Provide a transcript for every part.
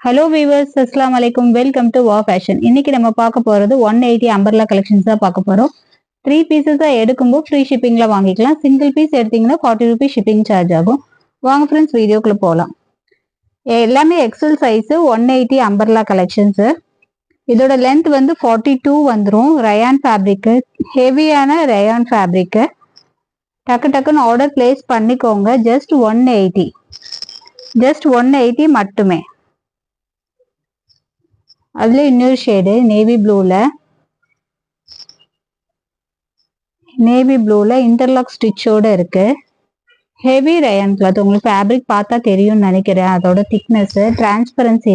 Hello viewers, அஸ்ஸலாமு அலைக்கும். Welcome to வா ஃபேஷன். இன்னைக்கு நம்ம பார்க்க போறது 180 அம்பர்லா கலெக்ஷன்ஸ் தான் பார்க்க போறோம். 3 பீசஸா எடுக்கும்போது ஃப்ரீ ஷிப்பிங்ல வாங்கிக்கலாம். சிங்கிள் பீஸ் எடுத்தீங்கன்னா 40 ரூபீஸ் ஷிப்பிங் சார்ஜ் ஆகும். வாங்க ஃப்ரெண்ட்ஸ், வீடியோக்குள்ள போகலாம். எல்லாமே எக்ஸல் சைஸ் 180 அம்பர்லா கலெக்ஷன்ஸ். இதோட லென்த் வந்து 42 வந்துடும். ரயான் ஃபேப்ரிக், ஹெவியான ரயான் ஃபேப்ரிக். டக்கு டக்குன்னு ஆர்டர் பிளேஸ் பண்ணிக்கோங்க. ஜஸ்ட் 180 மட்டுமே. அதுல இன்னொரு ஷேடு நேவி ப்ளூல இன்டர்லாக் ஸ்டிச்சோட இருக்கு. Heavy rayon cloth. உங்களுக்கு ஃபேப்ரிக் பார்த்தா தெரியும்னு நினைக்கிறேன். அதோட திக்னஸ் டிரான்ஸ்பரன்சி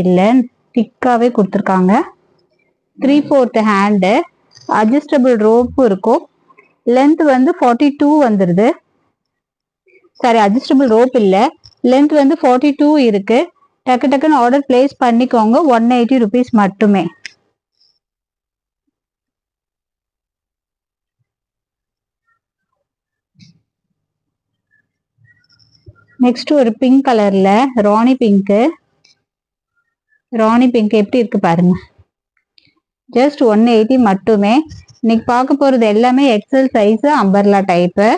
இல்லை, திக்காவே கொடுத்துருக்காங்க. 3/4 ஹேண்டு, அட்ஜஸ்டபிள் ரோப்பும் இருக்கும். லென்த் வந்து 42 வந்துருது. சாரி, அட்ஜஸ்டபிள் ரோப் இல்லை, லென்த் வந்து 42 இருக்கு. டக்கு டக்குன்னு ஆர்டர் பிளேஸ் பண்ணிக்கோங்க. 180 ரூபீஸ் மட்டுமே. நெக்ஸ்ட் ஒரு பிங்க் கலர்ல ராணி பிங்க் எப்படி இருக்கு பாருங்க. ஜஸ்ட் 180 மட்டுமே. இன்னைக்கு பார்க்க போறது எல்லாமே XL size umbrella type.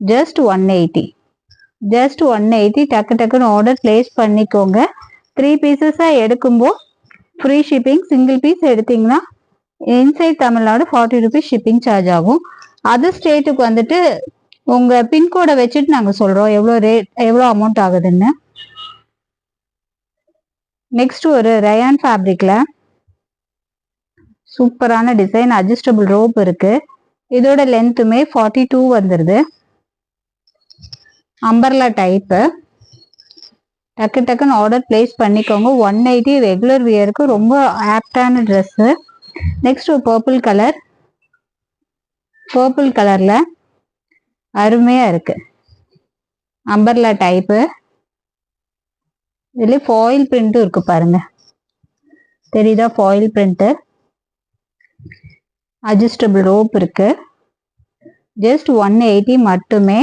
Just 180. டக்கு டக்குன்னு ஆர்டர் பிளேஸ் பண்ணிக்கோங்க. 3 பீசஸா எடுக்கும்போது ஃப்ரீ ஷிப்பிங். சிங்கிள் பீஸ் எடுத்தீங்கன்னா inside Tamil Nadu 40 rupees shipping charge ஆகும். அதர் ஸ்டேட்டுக்கு வந்துட்டு உங்க பின்கோடை வச்சுட்டு நாங்க சொல்றோம் எவ்வளோ அமௌண்ட் ஆகுதுன்னு. நெக்ஸ்ட் ஒரு ரயான் ஃபேப்ரிக்ல சூப்பரான டிசைன், அட்ஜஸ்டபிள் ரோப் இருக்கு. இதோட லென்த்துமே 42 வந்துருது. Umbrella type. டக்கு டக்குன்னு ஆர்டர் பிளேஸ் பண்ணிக்கோங்க. 180 ரெகுலர் வியருக்கு ரொம்ப ஆப்டான ட்ரெஸ். நெக்ஸ்ட் ஒரு பர்பிள் கலர்ல அருமையா இருக்கு. Umbrella type. இதுல ஃபாயில் பிரிண்டும் இருக்கு பாருங்க. தெரியுதா? Foil print. அட்ஜஸ்டபிள் ரோப் இருக்கு. ஜஸ்ட் 180 மட்டுமே.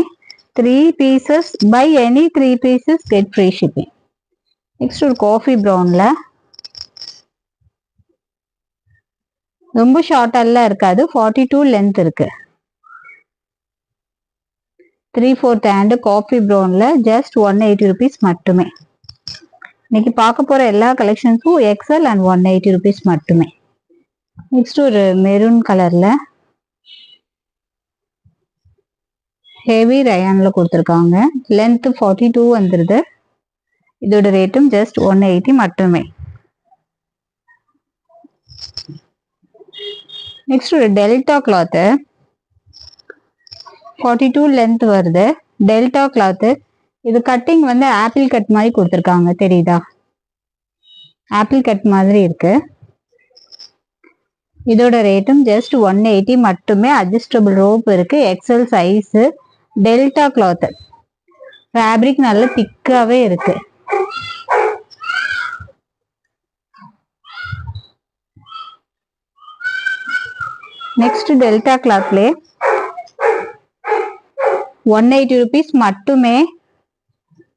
3 pieces, buy any 3 pieces get free shipping. Next ஒரு காஃபி ப்ரௌன்ல, ரொம்ப ஷார்ட்டெல்லாம் இருக்காது. 42 லென்த் இருக்கு. 3/4 ஹேண்டு காஃபி ப்ரௌன்ல ஜஸ்ட் 180 ரூபீஸ் மட்டுமே. இன்னைக்கு பார்க்க போற எல்லா கலெக்ஷன்ஸும் எக்ஸல் அண்ட் 180 ரூபீஸ் மட்டுமே. நெக்ஸ்ட் ஒரு மெரூன் கலர்ல ஹெவி ரயான்ல கொடுத்துருக்காங்க. லென்த் 42 வந்துருது. இதோட ரேட்டும் ஜஸ்ட் 180 மட்டுமே. நெக்ஸ்ட் ஒரு டெல்டா கிளாத், 42 லென்த் வருது. Delta cloth. இது கட்டிங் வந்து ஆப்பிள் கட் மாதிரி கொடுத்துருக்காங்க. தெரியுதா? ஆப்பிள் கட் மாதிரி இருக்கு. இதோட ரேட்டும் ஜஸ்ட் 180 மட்டுமே. அட்ஜஸ்டபிள் ரோப் இருக்கு. XL size. Delta cloth. Fabric நல்ல திக்காவே இருக்கு. நெக்ஸ்ட் டெல்டா கிளாத்லே 180 ரூபீஸ் மட்டுமே.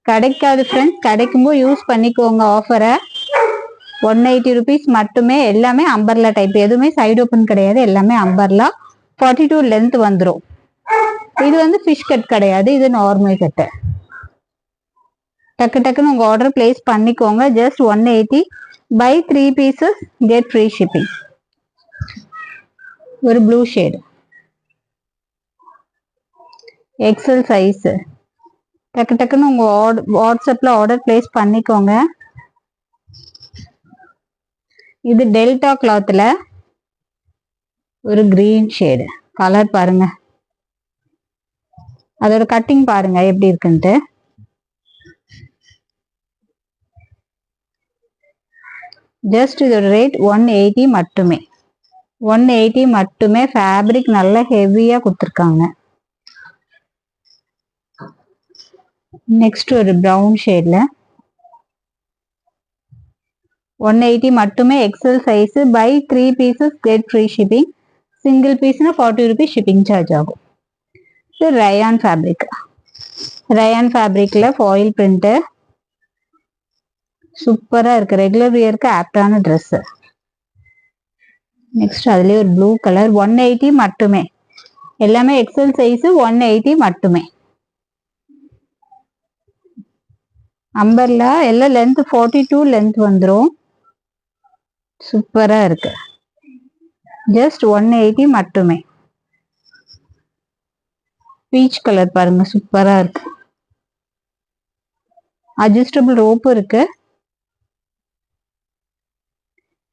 கிடைக்காது ஃப்ரெண்ட்ஸ், கிடைக்கும்போது யூஸ் பண்ணிக்கோங்க ஆஃபரை. 180 ரூபீஸ் மட்டுமே. எல்லாமே அம்பர்லா டைப், எதுவுமே சைடு ஓப்பன் கிடையாது. எல்லாமே அம்பர்லா. 42 லென்த் வந்துடும். இது வந்து ஃபிஷ் கட் கிடையாது, இது நார்மல் கட்டு. டக்கு டக்குன்னு உங்க ஆர்டர் பிளேஸ் பண்ணிக்கோங்க. Just 180. Buy 3 pieces get free shipping. ஒரு ப்ளூ ஷேடு, எக்ஸல் சைஸ். டக்கு டக்குன்னு உங்க வாட்ஸ்அப்ல ஆர்டர் பிளேஸ் பண்ணிக்கோங்க. இது டெல்டா கிளாத்ல ஒரு கிரீன் ஷேடு. கலர் பாருங்க, அதோட கட்டிங் பாருங்க எப்படி இருக்குன்ட்டு. ஜஸ்ட் இதோட ரேட் 180 மட்டுமே. 180 மட்டுமே. ஃபேப்ரிக் நல்லா ஹெவியா கொடுத்துருக்காங்க. நெக்ஸ்ட் ஒரு ப்ரௌன் ஷேட்ல 180 மட்டுமே. XL size. Buy 3 pieces get free shipping. Single பீஸ்னா 40 ரூபீஸ் ஷிப்பிங் சார்ஜ் ஆகும். இது ரயான் ஃபேப்ரிக். ரயான் ஃபேப்ரிக்ல ஃபாயில் பிரிண்ட் சூப்பரா இருக்கு. ரெகுலர் வியருக்கு ஆப்டான ட்ரெஸ். நெக்ஸ்ட் அதுலயே ஒரு ப்ளூ கலர் 180 மட்டுமே. எல்லாமே எக்ஸல் சைஸ் 180 மட்டுமே. அம்பர்லா எல்லாம் லென்த் 42 லென்த் வந்துரும். சூப்பரா இருக்கு. ஜஸ்ட் 180 மட்டுமே. பீச் கலர் பாருங்க சூப்பரா இருக்கு. அட்ஜஸ்டபிள் ரோப் இருக்கு.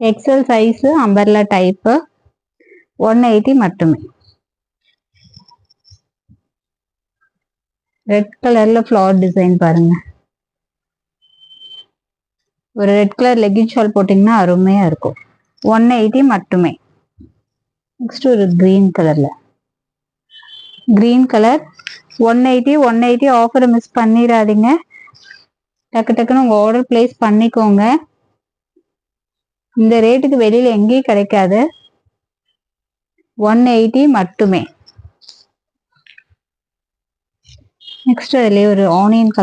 எக்ஸல் சைஸ் அம்பர்லா டைப் 180 மட்டுமே. ரெட் கலர்ல ஃபிளவர் டிசைன் பாருங்க. ஒரு ரெட் கலர் லெகின் ஷால் போட்டீங்கன்னா அருமையா இருக்கும். 180 மட்டுமே. நெக்ஸ்ட் ஒரு கிரீன் கலர்ல. கிரீன் கலர் 180 ஆஃபரை மிஸ் பண்ணிடாதீங்க. டக்கு டக்குன்னு உங்க ஆர்டர் பிளேஸ் பண்ணிக்கோங்க. இந்த ரேட்டுக்கு வெளியில எங்கேயும் கிடைக்காது. 180 மட்டுமே. நெக்ஸ்ட் அதுலயே ஒரு ஆனியன்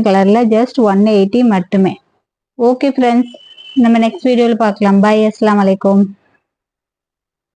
கலர்ல ஜஸ்ட் 180 மட்டுமே. ஓகே ஃப்ரெண்ட்ஸ், நம்ம நெக்ஸ்ட் வீடியோல பார்க்கலாம். பை. அஸ்ஸலாமு அலைக்கும்.